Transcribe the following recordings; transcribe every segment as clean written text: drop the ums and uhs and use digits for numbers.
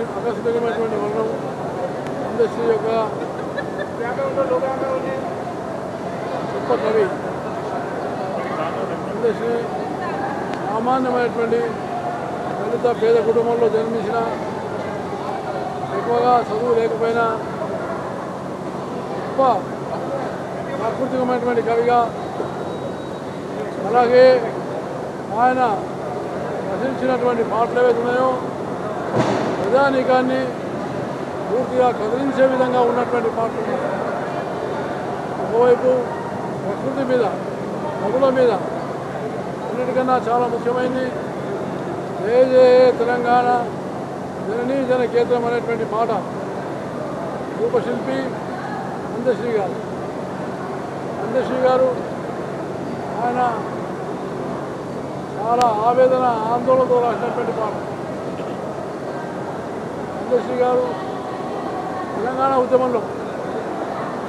ఆకర్షణీయమైనటువంటి వర్ణం అందశ్రీ యొక్క గొప్ప కవి అందశ్రీ సామాన్యమైనటువంటి దళిత పేద కుటుంబంలో జన్మించిన ఎక్కువగా చదువు లేకపోయినా గొప్ప ప్రాకృతికమైనటువంటి కవిగా అలాగే ఆయన రచించినటువంటి పాటలు ఏవైతే ఉన్నాయో ప్రజానీకాన్ని పూర్తిగా కదిలించే విధంగా ఉన్నటువంటి పాటలు. ఒకవైపు ప్రకృతి మీద నదుల మీద అన్నిటికన్నా చాలా ముఖ్యమైనది జయ జయ తెలంగాణ జననీ జన కేంద్రం అనేటువంటి పాట రూపశిల్పి అందశ్రీ గారు. అందశ్రీ గారు ఆయన చాలా ఆవేదన ఆందోళనతో రాసినటువంటి పాట. అందశ్రీ గారు తెలంగాణ ఉద్యమంలో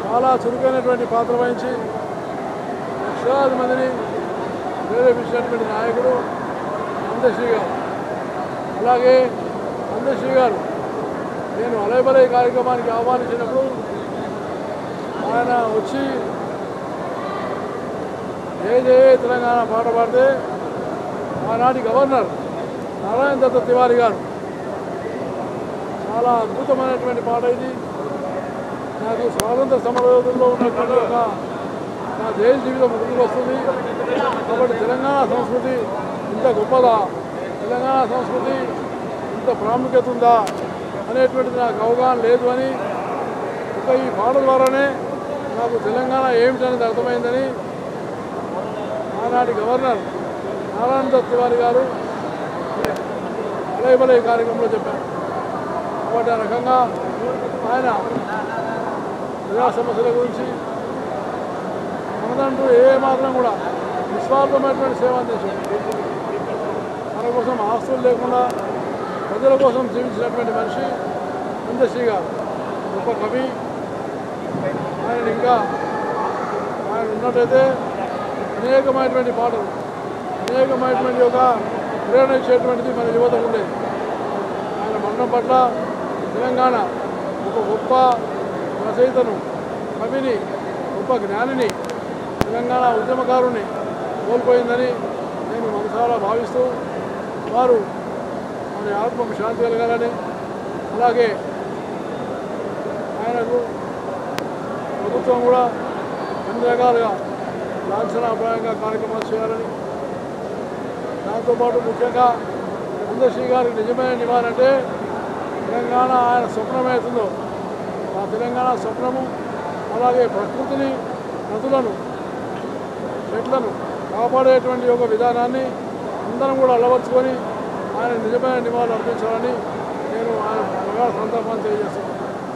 చాలా చురుకైనటువంటి పాత్ర వహించి లక్షలాది మందిని ప్రేరేపించినటువంటి నాయకుడు అందశ్రీ గారు. అలాగే అందశ్రీ గారు నేను అలయబలయ కార్యక్రమానికి ఆహ్వానించినప్పుడు ఆయన వచ్చి జయ జయ తెలంగాణ పాట పాడితే ఆనాటి గవర్నర్ నారాయణ దత్త తివారీ గారు చాలా అద్భుతమైనటువంటి పాట ఇది. నాకు స్వాతంత్ర సమరయోధుల్లో ఉన్నటువంటి ఒక నా దేశ జీవితం ముందుకు వస్తుంది కాబట్టి తెలంగాణ సంస్కృతి ఇంత గొప్పదా, తెలంగాణ సంస్కృతి ఇంత ప్రాముఖ్యత ఉందా అనేటువంటిది నాకు అవగాహన లేదు అని ఒక ఈ పాట ద్వారానే నాకు తెలంగాణ ఏమిటనేది అర్థమైందని ఆనాటి గవర్నర్ నారాయణ దత్ తివారీ గారు అలయబలయ కార్యక్రమంలో చెప్పారు. కాబట్టి ఆ రకంగా ఆయన ప్రజా సమస్యల గురించి మనదంటూ ఏ మాత్రం కూడా నిస్వార్థమైనటువంటి సేవ అందించారు. మన కోసం ఆస్తులు లేకుండా ప్రజల కోసం జీవించినటువంటి మనిషి అందశ్రీ గారు గొప్ప కవి. ఆయన ఇంకా ఆయన ఉన్నట్టయితే అనేకమైనటువంటి పాటలు అనేకమైనటువంటి ఒక ప్రేరణ ఇచ్చేటువంటిది మన యువత ఉండేది. ఆయన మరణం పట్ల తెలంగాణ ఒక గొప్ప రచయితను కవిని గొప్ప జ్ఞానిని తెలంగాణ ఉద్యమకారుని కోల్పోయిందని నేను మనసారా భావిస్తూ వారు మన ఆత్మకు శాంతి కలగాలని అలాగే ఆయనకు ప్రభుత్వం కూడా అన్ని రకాలుగా లాంఛనాప్రాయంగా కార్యక్రమాలు చేయాలని దాంతోపాటు ముఖ్యంగా అందశ్రీ గారికి నిజమైన నివారంటే తెలంగాణ ఆయన స్వప్నమవుతుందో ఆ తెలంగాణ స్వప్నము అలాగే ప్రకృతిని నదులను చెట్లను కాపాడేటువంటి ఒక విధానాన్ని అందరం కూడా అలవర్చుకొని ఆయన నిజమైన నివాళులు అర్పించాలని నేను ఆయన ప్రగాఢ సంతాపాన్ని తెలియజేస్తున్నాను.